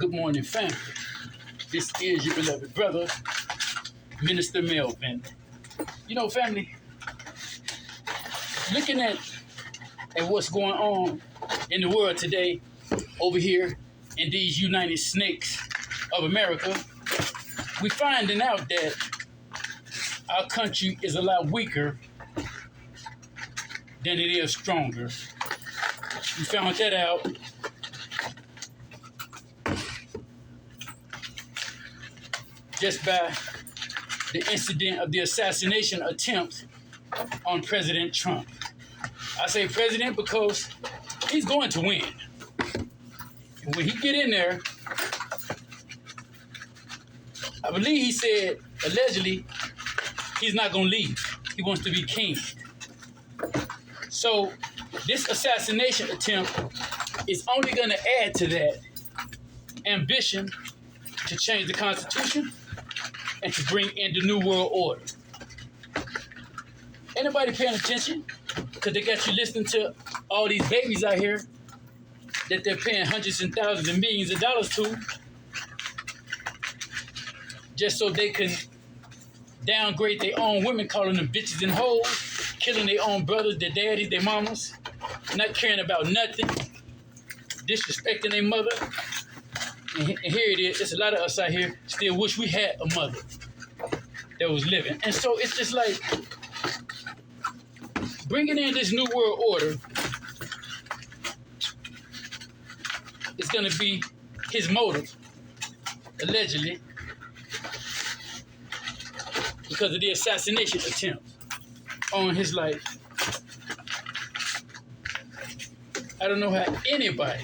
Good morning, family. This is your beloved brother, Minister Melvin. You know, family, looking at what's going on in the world today, over here in these United Snakes of America, we finding out that our country is a lot weaker than it is stronger. We found that out just by the incident of the assassination attempt on President Trump. I say president because he's going to win. And when he get in there, I believe he said, allegedly, he's not going to leave. He wants to be king. So this assassination attempt is only going to add to that ambition to change the Constitution and to bring in the New World Order. Anybody paying attention? Because they got you listening to all these babies out here that they're paying hundreds and thousands and millions of dollars to just so they can downgrade their own women, calling them bitches and hoes, killing their own brothers, their daddies, their mamas, not caring about nothing, disrespecting their mother. And here it is. There's a lot of us out here still wish we had a mother that was living. And so it's just like bringing in this New World Order is going to be his motive, allegedly, because of the assassination attempt on his life. I don't know how anybody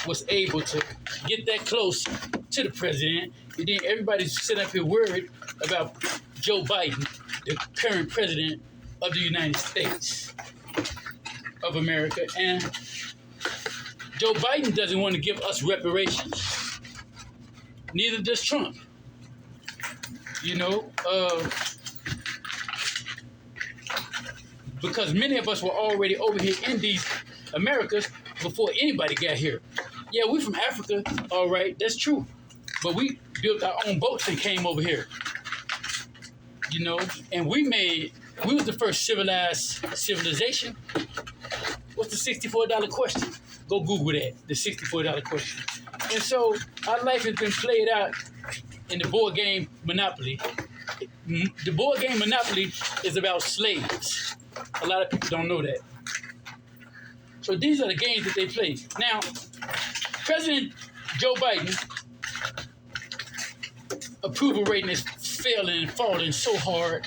was able to get that close to the president, and then everybody's sitting up here worried about Joe Biden, the current president of the United States of America. And Joe Biden doesn't want to give us reparations. Neither does Trump. You know, because many of us were already over here in these Americas before anybody got here. Yeah, we're from Africa, all right, that's true. But we built our own boats and came over here. You know, and we was the first civilized civilization. What's the $64 question? Go Google that, the $64 question. And so our life has been played out in the board game Monopoly. The board game Monopoly is about slaves. A lot of people don't know that. So these are the games that they play. Now, President Joe Biden approval rating is failing and falling so hard.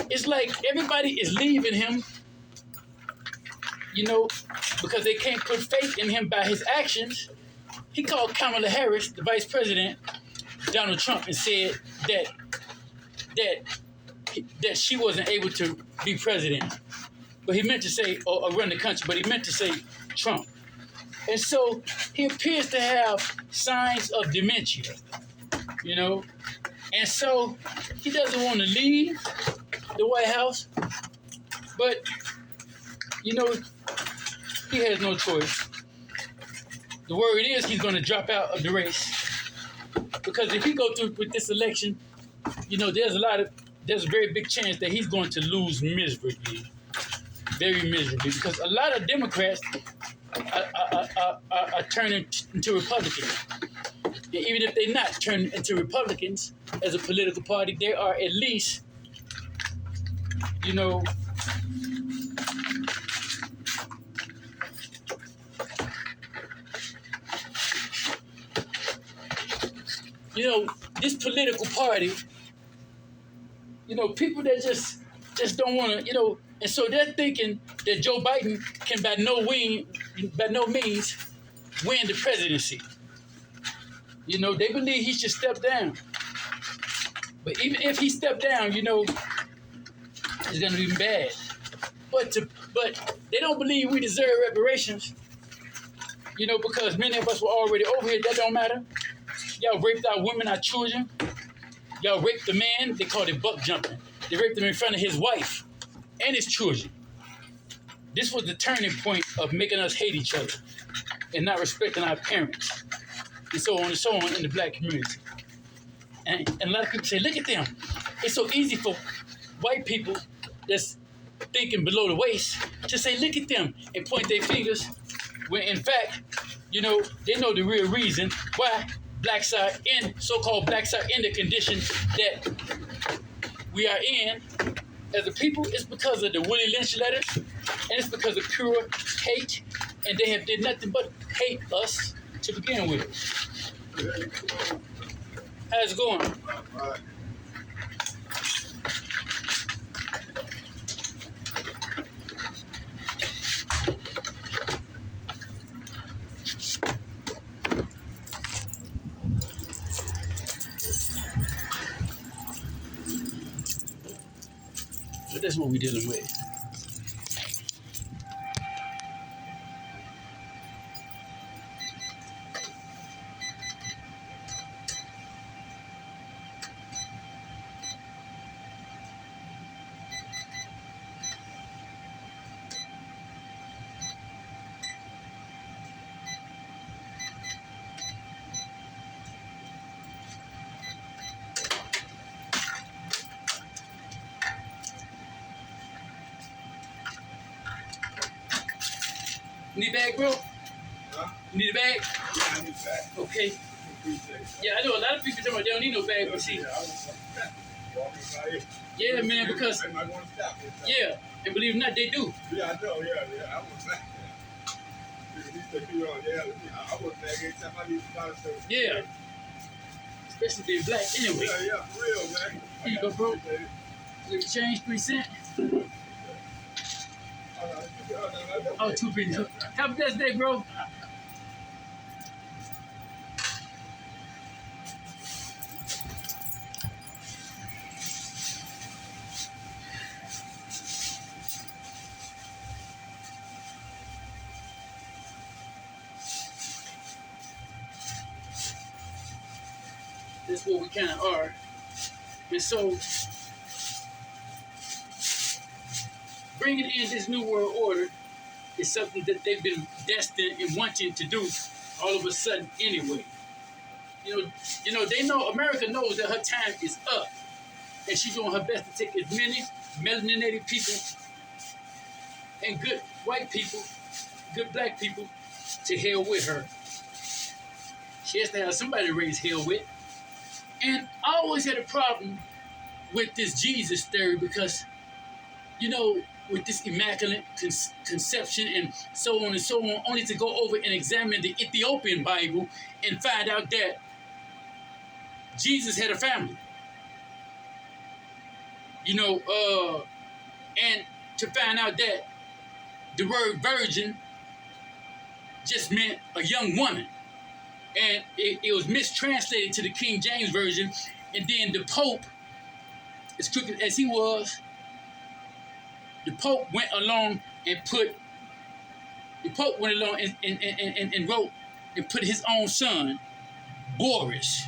It's like everybody is leaving him, you know, because they can't put faith in him by his actions. He called Kamala Harris, the vice president, Donald Trump, and said that she wasn't able to be president. But he meant to say, or run the country, but he meant to say Trump. And so he appears to have signs of dementia, you know. And so he doesn't want to leave the White House, but, you know, he has no choice. The word is he's going to drop out of the race, because if he go through with this election, you know, there's a very big chance that he's going to lose miserably, very miserably, because a lot of Democrats are turning into Republicans. And even if they're not turning into Republicans as a political party, they are at least, you know, this political party, you know, people that just don't want to, you know, and so they're thinking that Joe Biden can by no means win the presidency. You know, they believe he should step down. But even if he stepped down, you know, it's going to be bad. But they don't believe we deserve reparations, you know, because many of us were already over here. That don't matter. Y'all raped our women, our children. Y'all raped the man. They called it buck jumping. They raped him in front of his wife and his children. This was the turning point of making us hate each other and not respecting our parents. and so on in the black community. And a lot of people say, look at them. It's so easy for white people that's thinking below the waist to say, look at them, and point their fingers, when in fact, they know the real reason why blacks are in, so-called blacks are in the condition that we are in as a people. It's because of the Willie Lynch letters, and it's because of pure hate, and they have did nothing but hate us to begin with. How's it going? So that's what we're dealing with. Need a bag, bro? Huh? Need a bag? Yeah, I need a bag. Okay. Yeah, I know a lot of people talking about they don't need no bag, but see. Yeah, man, because. Yeah, and believe it or not, they do. Yeah, I know, yeah. I was back there. I was back every time I need to buy stuff. Yeah. Especially being black anyway. Yeah, for real, man. Here you go, bro. You change 3 cents. Oh, 2 pieces. Have a blessed day, bro. That's what we kind of are. And so, bringing in this new world order is something that they've been destined and wanting to do all of a sudden anyway. They know, America knows that her time is up, and she's doing her best to take as many melaninated people and good white people, good black people, to hell with her. She has to have somebody to raise hell with. And I always had a problem with this Jesus theory because, with this immaculate conception and so on and so on, only to go over and examine the Ethiopian Bible and find out that Jesus had a family. And to find out that the word virgin just meant a young woman. And it was mistranslated to the King James Version. And then the Pope, as crooked as he was, the Pope went along and wrote and put his own son, Boris,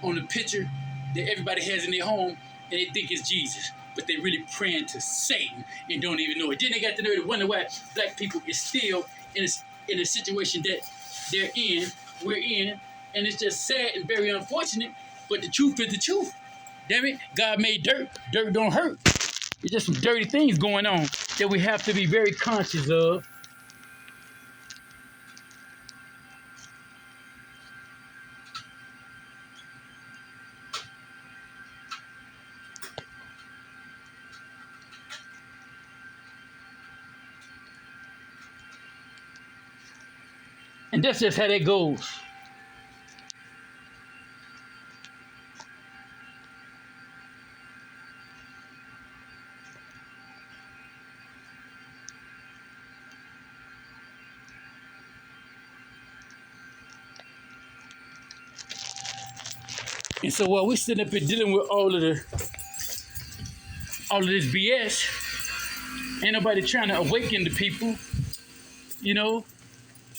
on the picture that everybody has in their home, and they think it's Jesus. But they're really praying to Satan and don't even know it. Then they got the nerve to wonder why black people is still in a situation that we're in, and it's just sad and very unfortunate, but the truth is the truth. Damn it, God made dirt. Dirt don't hurt. It's just some dirty things going on that we have to be very conscious of. And that's just how that goes. And so while we sitting up here dealing with all of this BS, ain't nobody trying to awaken the people.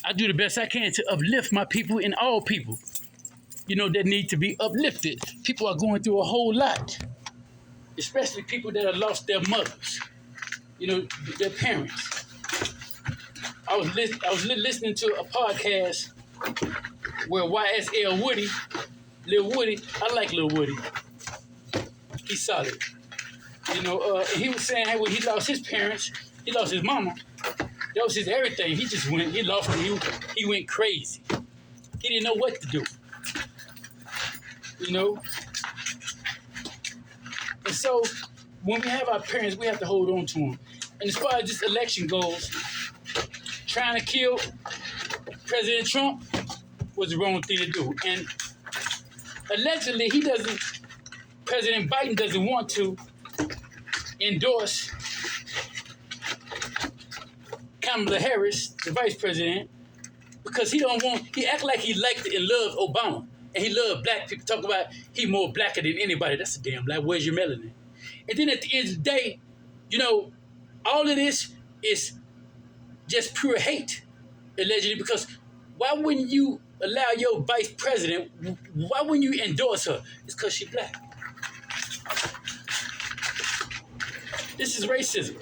I do the best I can to uplift my people and all people, that need to be uplifted. People are going through a whole lot, especially people that have lost their mothers, their parents. I was listening to a podcast where YSL Woody, Lil Woody, I like Lil Woody. He's solid. He was saying when he lost his parents, he lost his mama. That was his everything. He just went, he lost him. He went crazy. He didn't know what to do. And so when we have our parents, we have to hold on to them. And as far as this election goes, trying to kill President Trump was the wrong thing to do. And allegedly, President Biden doesn't want to endorse Kamala Harris, the vice president, because he act like he liked and loved Obama. And he loved black people. Talk about he more blacker than anybody. That's a damn lie. Where's your melanin? And then at the end of the day, all of this is just pure hate, allegedly, because why wouldn't you allow your vice president, why wouldn't you endorse her? It's because she's black. This is racism.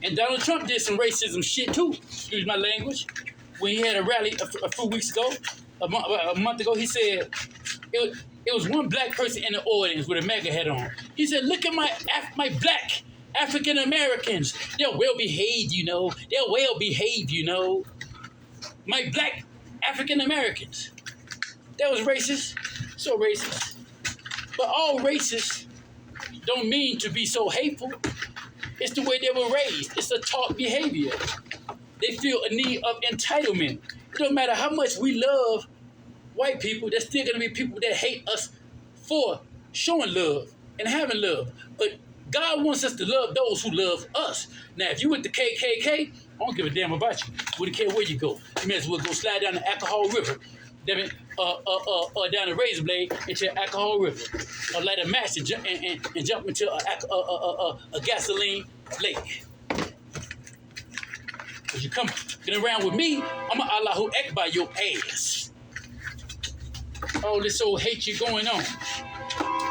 And Donald Trump did some racism shit too, excuse my language. When he had a rally a few weeks ago, a month ago, he said it was one black person in the audience with a MAGA hat on. He said, look at my black African Americans. They're well behaved, They're well behaved, My black African Americans. That was racist. So racist. But all racists don't mean to be so hateful. It's the way they were raised. It's a taught behavior. They feel a need of entitlement. It don't matter how much we love white people, there's still going to be people that hate us for showing love and having love. But God wants us to love those who love us. Now, if you with the KKK, I don't give a damn about you. Wouldn't care where you go. You may as well go slide down the alcohol river, down the razor blade into the alcohol river, or light a match and jump into a gasoline lake. If you come get around with me, I'm a Allahu Akbar your ass. All this old hatred going on.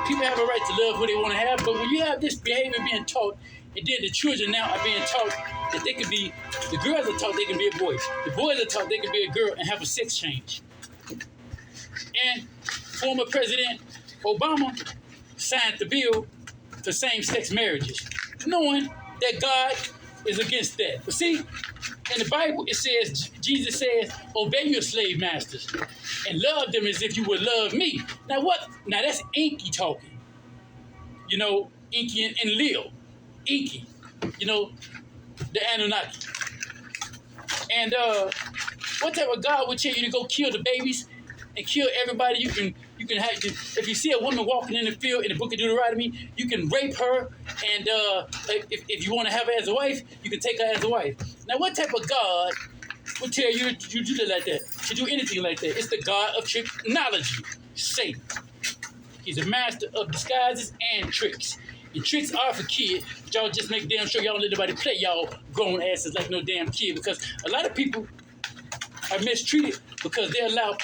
People have a right to love who they want to have, but when you have this behavior being taught, and then the children now are being taught that they can be, the girls are taught they can be a boy. The boys are taught they can be a girl and have a sex change. And former President Obama signed the bill for same-sex marriages, knowing that God is against that. But see, in the Bible, it says, Jesus says, obey your slave masters and love them as if you would love me. Now what? Now that's Inky talking. Inky and Lil. Inky. The Anunnaki. And what type of God would tell you to go kill the babies and kill everybody you can have? If you see a woman walking in the field in the book of Deuteronomy, you can rape her, and if you want to have her as a wife, you can take her as a wife. Now, what type of God would tell you to do that like that, to do anything like that? It's the God of technology, Satan. He's a master of disguises and tricks. And tricks are for kids, but y'all just make damn sure y'all don't let nobody play y'all grown asses like no damn kid, because a lot of people are mistreated because they allow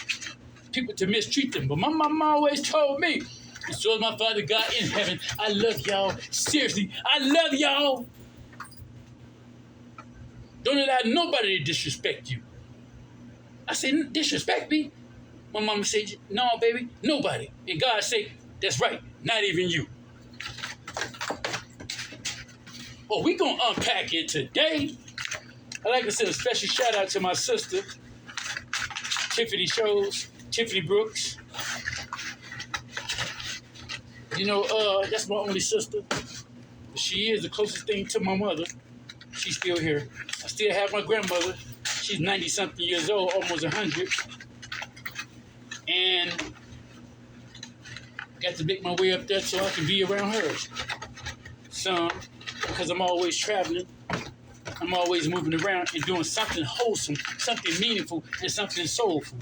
people to mistreat them. But my mama always told me, and so is my Father God in heaven, I love y'all. Seriously, I love y'all. Don't allow nobody to disrespect you. I said, disrespect me? My mama said, no, baby, nobody. And God said, that's right, not even you. Oh, we gonna unpack it today. I'd like to send a special shout out to my sister, Tiffany Brooks. That's my only sister. She is the closest thing to my mother. She's still here. I still have my grandmother. She's 90-something years old, almost 100. And got to make my way up there so I can be around her. Some, because I'm always traveling. I'm always moving around and doing something wholesome, something meaningful, and something soulful.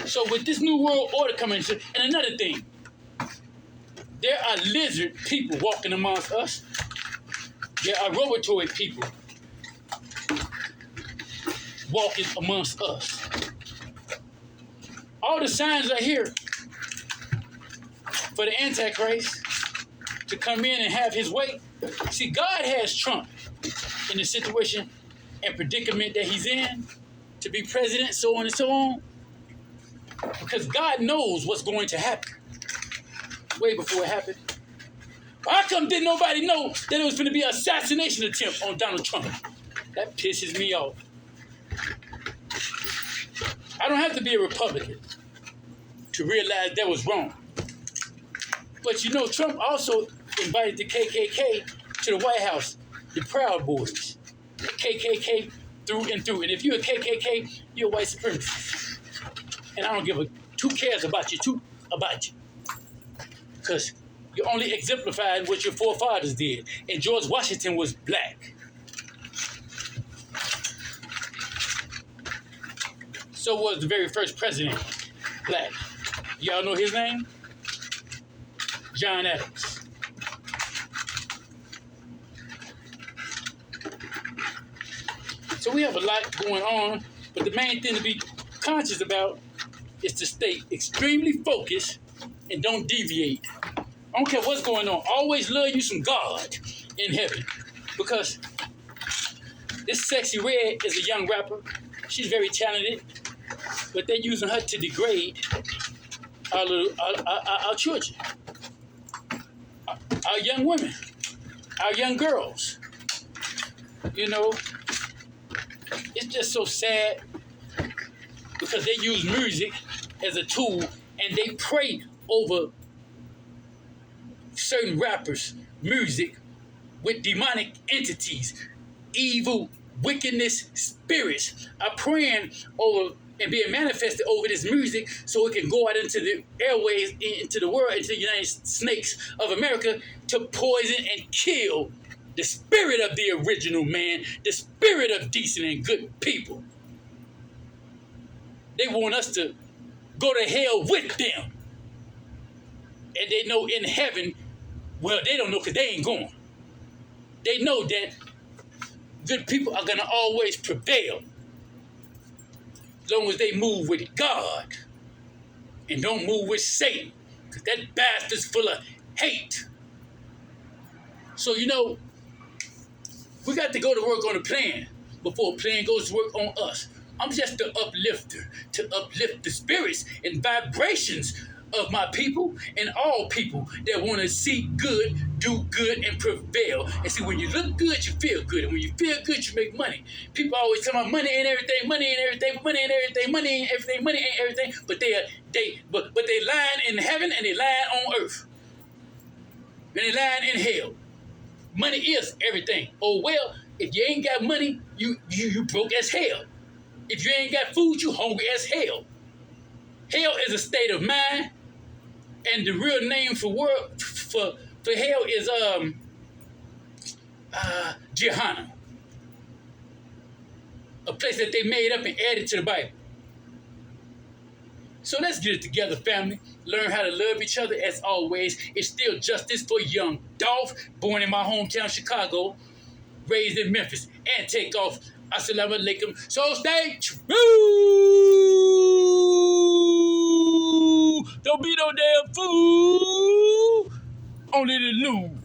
So with this new world order coming, and another thing, there are lizard people walking amongst us. There are robotoid people walking amongst us. All the signs are here for the Antichrist to come in and have his way. See, God has Trump in the situation and predicament that he's in to be president, so on and so on. Because God knows what's going to happen way before it happened. How come didn't nobody know that it was going to be an assassination attempt on Donald Trump? That pisses me off. I don't have to be a Republican to realize that was wrong. But you know, Trump also invited the KKK to the White House, the Proud Boys. KKK through and through. And if you're a KKK, you're a white supremacist. And I don't give a two cares about you, because you only exemplified what your forefathers did. And George Washington was black. So was the very first president black. Y'all know his name? John Adams. So we have a lot going on, but the main thing to be conscious about is to stay extremely focused and don't deviate. I don't care what's going on. Always love you some God in heaven. Because this Sexy Red is a young rapper. She's very talented, but they're using her to degrade our children, our young women, our young girls. You know, it's just so sad because they use music as a tool and they pray over certain rappers' music with demonic entities, evil, wickedness, spirits are praying over and being manifested over this music so it can go out into the airways, into the world, into the United Snakes of America to poison and kill the spirit of the original man, the spirit of decent and good people. They want us to go to hell with them. And they know in heaven, well, they don't know because they ain't going. They know that good people are going to always prevail as long as they move with God and don't move with Satan, because that bastard's full of hate. So, you know, we got to go to work on a plan before a plan goes to work on us. I'm just the uplifter to uplift the spirits and vibrations of my people and all people that want to see good, do good, and prevail. And see, when you look good, you feel good. And when you feel good, you make money. People always tell me money ain't everything, money ain't everything, money ain't everything, money ain't everything, money ain't everything. But they lying in heaven and they lying on earth. And they lying in hell. Money is everything. Oh well, if you ain't got money, you broke as hell. If you ain't got food, you hungry as hell. Hell is a state of mind, and the real name for hell is Jehannam, a place that they made up and added to the Bible. So let's get it together, family. Learn how to love each other as always. It's still justice for young Dolph, born in my hometown, Chicago, raised in Memphis, and take off. Assalamualaikum. So stay true. Don't be no damn fool. Only the lose.